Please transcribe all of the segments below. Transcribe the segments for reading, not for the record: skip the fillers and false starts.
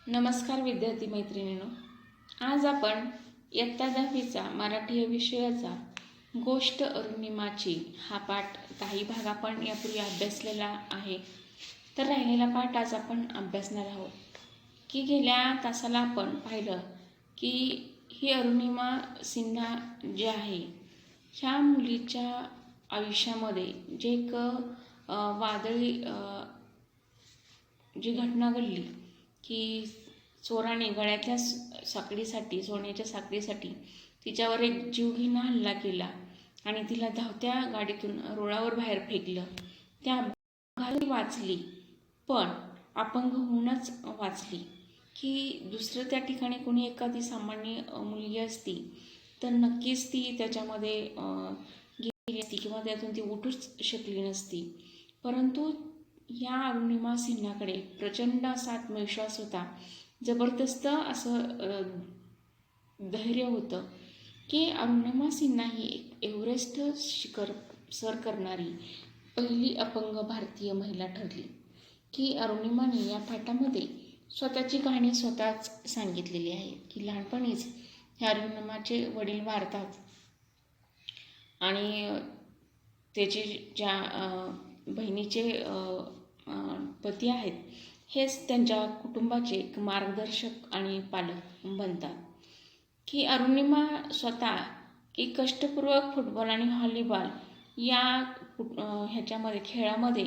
नमस्कार विद्यार्थी मैत्रिणींनो, आज आपण इयत्ता 10वीचा मराठी विषयाचा गोष्ट अरुणिमाची हा पाठ काही भाग आपण यापूर्वी अभ्यासलेला आहे. तर राहिलेला पाठ आज आपण अभ्यासणार आहोत. की गेल्या तासाला आपण पाहिलं की ही अरुणिमा सिन्हा जी आहे ह्या मुलीच्या आयुष्यामध्ये जे एक वादळी जी घटना घडली की चोराने गळ्यातल्या साखळीसाठी, सोन्याच्या साखळीसाठी तिच्यावर एक जीवघेणा हल्ला केला आणि तिला धावत्या गाडीतून रुळावर बाहेर फेकलं. त्या अपघाताने वाचली, पण अपंग होऊनच वाचली. की दुसरं त्या ठिकाणी कोणी एखादी सामान्य मुलगी असती तर नक्कीच ती त्याच्यामध्ये गेली असती किंवा त्यातून ती उठूच शकली नसती. परंतु या अरुणिमा सिन्हाकडे प्रचंड असा आत्मविश्वास होता, जबरदस्त असं धैर्य होतं की अरुणिमा सिन्हा ही एव्हरेस्ट शिखर सर करणारी पहिली अपंग भारतीय महिला ठरली. की अरुणिमाने या पाठामध्ये स्वतःची कहाणी स्वतःच सांगितलेली आहे की लहानपणीच ह्या अरुणिमाचे वडील वारतात आणि त्याचे ज्या बहिणीचे पती आहेत हेच त्यांच्या कुटुंबाचे एक मार्गदर्शक आणि पालक बनतात. की अरुणिमा स्वतः की कष्टपूर्वक फुटबॉल आणि व्हॉलीबॉल या ह्याच्यामध्ये खेळामध्ये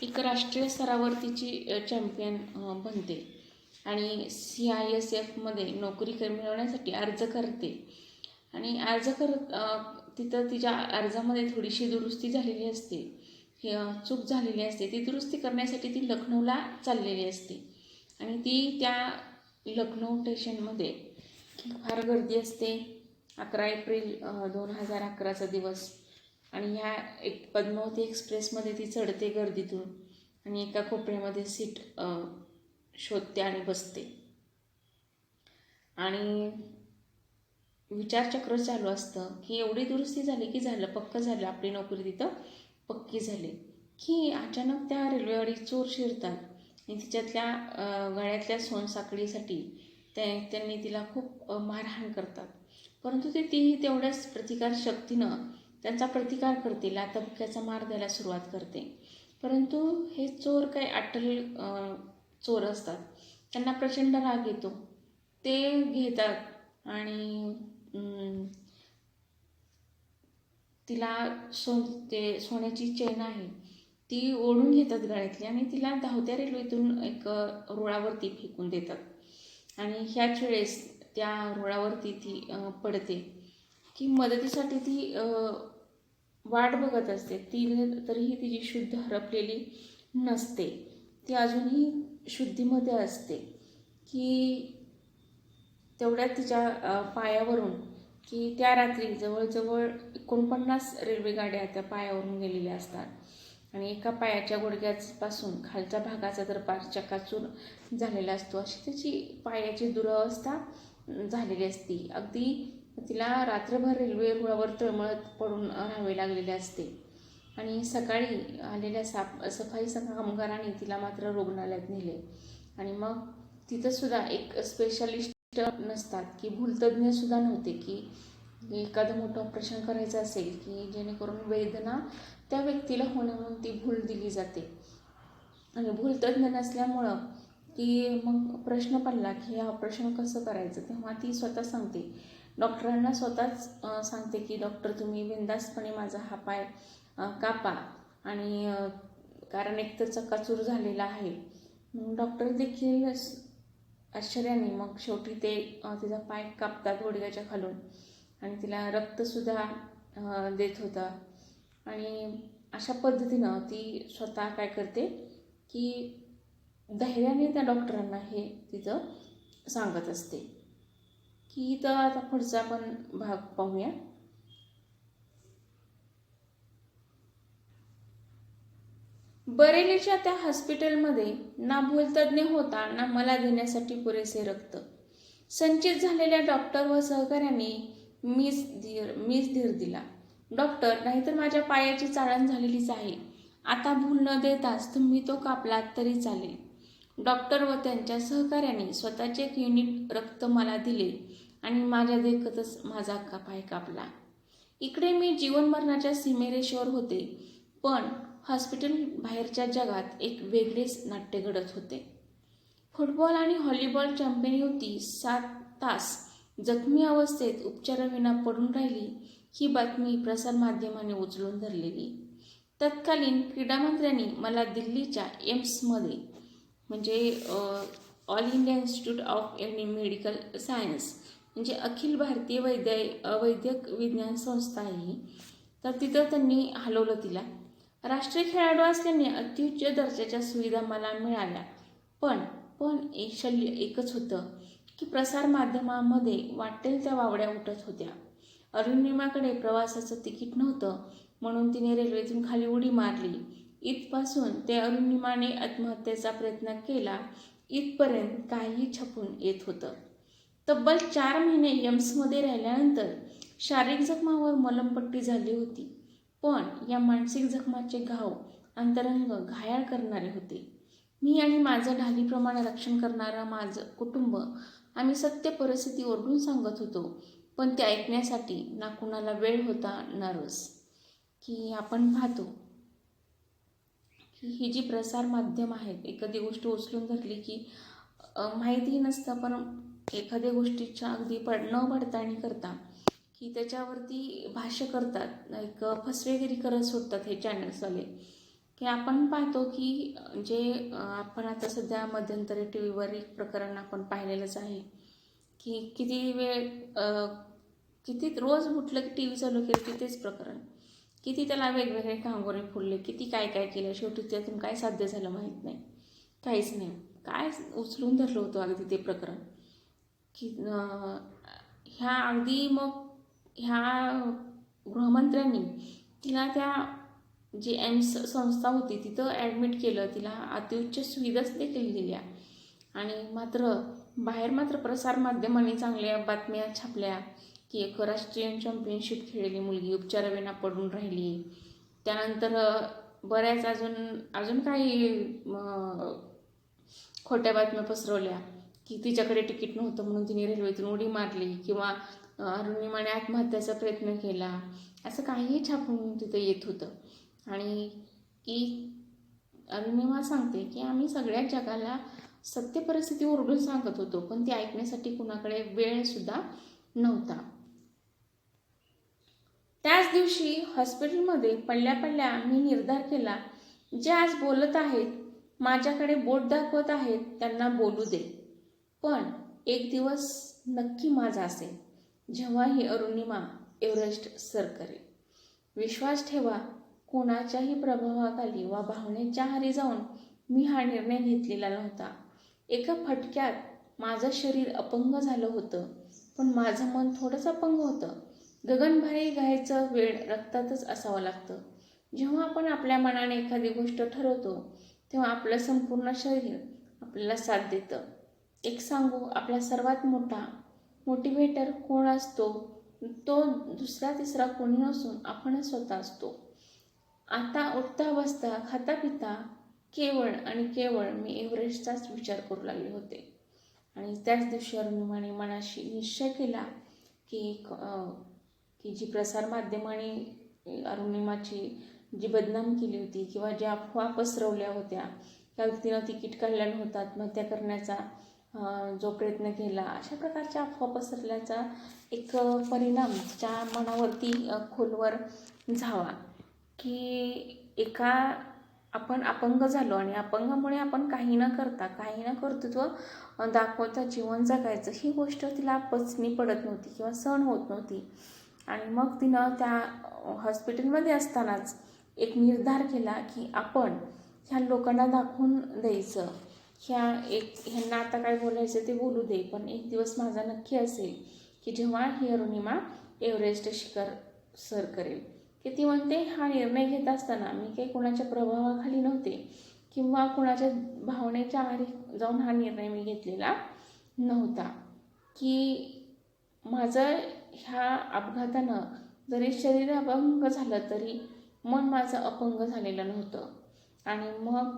एक राष्ट्रीय स्तरावर तिची चॅम्पियन बनते आणि CISFमध्ये नोकरी मिळवण्यासाठी अर्ज करते आणि तिथं तिच्या अर्जामध्ये थोडीशी दुरुस्ती झालेली असते, चूक झालेली असते. ती दुरुस्ती करण्यासाठी ती लखनौला चाललेली असते आणि ती त्या लखनौ स्टेशनमध्ये फार गर्दी असते. 11 एप्रिल 2011चा दिवस आणि ह्या एक पद्मावती एक्सप्रेसमध्ये ती चढते गर्दीतून आणि एका कोपऱ्यामध्ये सीट शोधते आणि बसते आणि विचारचक्र चालू असतं की एवढी दुरुस्ती झाली की झालं, पक्क झालं, आपली नोकरी तिथं पक्की झाली. की अचानक त्या रेल्वेगाडीत चोर शिरतात आणि तिच्यातल्या गळ्यातल्या सोनसाखळीसाठी त्यांनी तिला खूप मारहाण करतात. परंतु ती तेवढ्याच प्रतिकार शक्तीनं त्यांचा प्रतिकार करते, लाथाबुक्क्याचा मार द्यायला सुरुवात करते. परंतु हे चोर काही अट्टल चोर असतात, त्यांना प्रचंड राग येतो. ते घेतात आणि तिला सोन्याची चेन आहे ती ओढून घेतात गळ्यातली आणि तिला धावत्या रेल्वेतून एक रुळावरती फेकून देतात आणि ह्याच वेळेस त्या रुळावरती ती पडते. की मदतीसाठी ती वाट बघत असते, तरीही तिची शुद्ध हरपलेली नसते, ती अजूनही शुद्धीमध्ये असते. की तेवढ्यात तिच्या पायावरून की त्या रात्री जवळजवळ 49 रेल्वेगाड्या त्या पायावरून गेलेल्या असतात आणि एका पायाच्या गुडघ्यापासून खालच्या भागाचा तर पार चकाचूर झालेला असतो. अशी त्याची पायाची दुरवस्था झालेली असते. अगदी तिला रात्रभर रेल्वे रुळावर तळमळत पडून राहावे लागलेले असते आणि सकाळी आलेल्या सफाई कामगारांनी तिला मात्र रुग्णालयात नेले आणि मग तिथंसुद्धा एक स्पेशालिस्ट नसतात की भूलतज्ञसुद्धा नव्हते. की एखादं मोठं ऑपरेशन करायचं असेल की जेणेकरून वेदना त्या व्यक्तीला होणे म्हणून ती भूल दिली जाते आणि भूलतज्ञ नसल्यामुळं की मग प्रश्न पडला की हे ऑपरेशन कसं करायचं. तेव्हा ती स्वतः सांगते, डॉक्टरांना स्वतःच सांगते की डॉक्टर तुम्ही बिनधास्तपणे माझा हा पाय कापा आणि कारण एकतर चक्काचूर झालेला आहे. डॉक्टर देखील आश्चर्याने मग शेवटी ते तिचा पाय कापतात गुडघ्याच्या खालून आणि तिला रक्तसुद्धा देत होता आणि अशा पद्धतीनं ती स्वतः काय करते की धैर्याने त्या डॉक्टरांना हे तिचं सांगत असते. की तर आता पुढचा आपण भाग पाहूया. बरेलीच्या त्या हॉस्पिटलमध्ये ना भूलतज्ञ होता ना मला देण्यासाठी पुरेसे रक्त. संचित झालेल्या डॉक्टर व सहकाऱ्यांनी मीच धीर दिला. डॉक्टर, नाहीतर माझ्या पायाची चाळण झालेलीच आहे. आता भूल न देताच तुम्ही तो कापलात तरी चालेल. डॉक्टर व त्यांच्या सहकाऱ्यांनी स्वतःचे एक युनिट रक्त मला दिले आणि माझ्या देखतच माझा अख्खा पाय कापला. इकडे मी जीवनमरणाच्या सीमेरेषेवर होते, पण हॉस्पिटल बाहेरच्या जगात एक वेगळेच नाट्य घडत होते. फुटबॉल आणि व्हॉलीबॉल चॅम्पियन युवती 7 तास जखमी अवस्थेत उपचाराविना पडून राहिली, ही बातमी प्रसारमाध्यमांनी उचलून धरलेली. तत्कालीन क्रीडामंत्र्यांनी मला दिल्लीच्या एम्समध्ये म्हणजे all India institute of medical science म्हणजे अखिल भारतीय वैद्यक विज्ञान संस्था आहे, तर तिथं त्यांनी हलवलं तिला. राष्ट्रीय खेळाडू असल्याने अत्युच्च दर्जाच्या सुविधा मला मिळाल्या, पण एक शल्य एकच होतं की प्रसारमाध्यमांमध्ये वाटेल त्या वावड्या उठत होत्या. अरुणिमाकडे प्रवासाचं तिकीट नव्हतं, म्हणून तिने रेल्वेतून खाली उडी मारली. इथपासून ते अरुणिमाने आत्महत्येचा प्रयत्न केला इथपर्यंत काहीही छपून येत होतं. तब्बल 4 महिने एम्समध्ये राहिल्यानंतर शारीरिक जखमावर मलमपट्टी झाली होती, पण या मानसिक जखमाचे घाव अंतरंग घायाळ करणारे होते. मी आणि माझं ढालीप्रमाणे रक्षण करणारं माझं कुटुंब आम्ही सत्य परिस्थिती ओरडून सांगत होतो, पण ते ऐकण्यासाठी ना कुणाला वेळ होता ना रस. की आपण पाहतो की ही जी प्रसारमाध्यम आहेत, एखादी गोष्ट उचलून धरली की माहितीही नसतं, पण एखाद्या गोष्टीच्या अगदी न पडताळणी करता की त्याच्यावरती भाष्य करतात, एक फसवेगिरी करत सुटतात हे चॅनल्सवाले. की आपण पाहतो की जे आपण आता सध्या मध्यंतरी टी व्हीवर एक प्रकरण आपण पाहिलेलंच आहे की किती वेळ किती रोज उठलं की टी व्ही चालू केलं की तेच प्रकरण, किती त्याला वेगवेगळे कांगोरे फुलले, किती काय काय केलं, शेवटी त्यातून काय साध्य झालं माहीत नाही, काहीच नाही. काय उचलून धरलं होतं अगदी ते प्रकरण की ह्या अगदी मग ह्या गृहमंत्र्यांनी तिला त्या जी एम्स संस्था होती तिथं ॲडमिट केलं, तिला अतिउच्च सुविधाच देखील दिल्या. आणि मात्र बाहेर मात्र प्रसारमाध्यमांनी चांगल्या बातम्या छापल्या की एक राष्ट्रीय चॅम्पियनशिप खेळलेली मुलगी उपचाराविना पडून राहिली. त्यानंतर बऱ्याच अजून काही खोट्या बातम्या पसरवल्या की तिच्याकडे तिकीट नव्हतं म्हणून तिने रेल्वेतून उडी मारली, किंवा अरुणिमाने आत्महत्याचा प्रयत्न केला, असं काहीही छापून तिथं येत होतं. आणि की अरुणिमा सांगते की आम्ही सगळ्या जगाला सत्य परिस्थिती ओरडून सांगत होतो, पण ती ऐकण्यासाठी कुणाकडे वेळसुद्धा नव्हता. त्याच दिवशी हॉस्पिटलमध्ये पडल्या मी निर्धार केला, जे आज बोलत आहेत, माझ्याकडे बोट दाखवत आहेत, त्यांना बोलू दे. पण एक दिवस नक्की माझा असेल, जेव्हा ही अरुणिमा एव्हरेस्ट सर करेल. विश्वास ठेवा, कोणाच्याही प्रभावाखाली वा भावनेच्या आहारी जाऊन मी हा निर्णय घेतलेला नव्हता. एका फटक्यात माझं शरीर अपंग झालं होतं, पण माझं मन थोडंसं अपंग होतं. गगनबाई गायचं वेळ रक्तातच असावं लागतं. जेव्हा आपण आपल्या मनाने एखादी गोष्ट ठरवतो, तेव्हा आपलं संपूर्ण शरीर आपल्याला साथ देतं. एक सांगू, आपला सर्वात मोठा मोटिवेटर कोण असतो? तो दुसरा तिसरा कोणी नसून आपणच स्वतः असतो. आता उठता बसता खाता पिता केवळ आणि केवळ मी एव्हरेस्टचाच विचार करू लागले होते. आणि त्याच दिवशी अरुणिमाने मनाशी निश्चय केला की जी प्रसारमाध्यमाने अरुणिमाची जी बदनामी केली होती किंवा ज्या अफवा पसरवल्या होत्या, त्या व्यक्तीनं तिकीट काढलं नव्हतं, आत्महत्या करण्याचा जो प्रयत्न केला, अशा प्रकारच्या अफवा पसरल्याचा एक परिणाम तिच्या मनावरती खोलवर झाला की आपण अपंग झालो आणि अपंगामुळे आपण काही न करता काही न कर्तृत्व दाखवता जीवन जगायचं, ही गोष्ट तिला पचनी पडत नव्हती किंवा सहन होत नव्हती. आणि मग तिनं त्या हॉस्पिटलमध्ये असतानाच एक निर्धार केला की आपण ह्या लोकांना दाखवून द्यायचं, ह्यांना आता काय बोलायचं ते बोलू दे, पण एक दिवस माझा नक्की असेल की जेव्हा ही अरुणिमा एव्हरेस्ट शिखर सर करेल. की ती म्हणते, हा निर्णय घेत असताना मी काही कोणाच्या प्रभावाखाली नव्हते किंवा कोणाच्या भावनेच्या आहारी जाऊन हा निर्णय मी घेतलेला नव्हता. की माझं ह्या अपघातानं जरी शरीर अपंग झालं तरी मन माझं अपंग झालेलं नव्हतं. आणि मग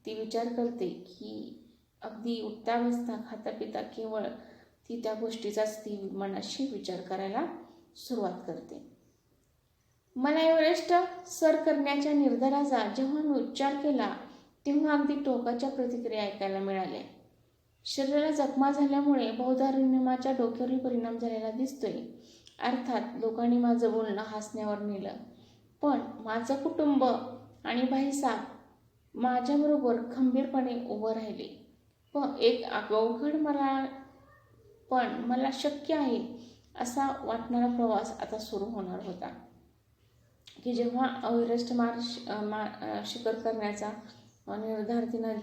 ती विचार करते की अगदी उठता बसता खाता पिता केवळ ती त्या गोष्टीचाच ती मनाशी विचार करायला सुरुवात करते. मला एव्हरेस्ट सर करण्याच्या निर्धाराचा जेव्हा मी उच्चार केला तेव्हा अगदी टोकाच्या प्रतिक्रिया ऐकायला मिळाल्या. शरीराला जखमा झाल्यामुळे बौद्धारण्यमाच्या डोक्यावरही परिणाम झालेला दिसतोय. अर्थात लोकांनी माझं बोलणं हसण्यावर नेलं, पण माझं कुटुंब आणि भाईसाहेब माझ्याबरोबर खंबीरपणे उभं राहिले. एक अवघड पण मला शक्य आहे असा वाटणारा प्रवास आता सुरू होणार होता, की जेव्हा एव्हरेस्ट शिखर करण्याचा निर्धार तिनं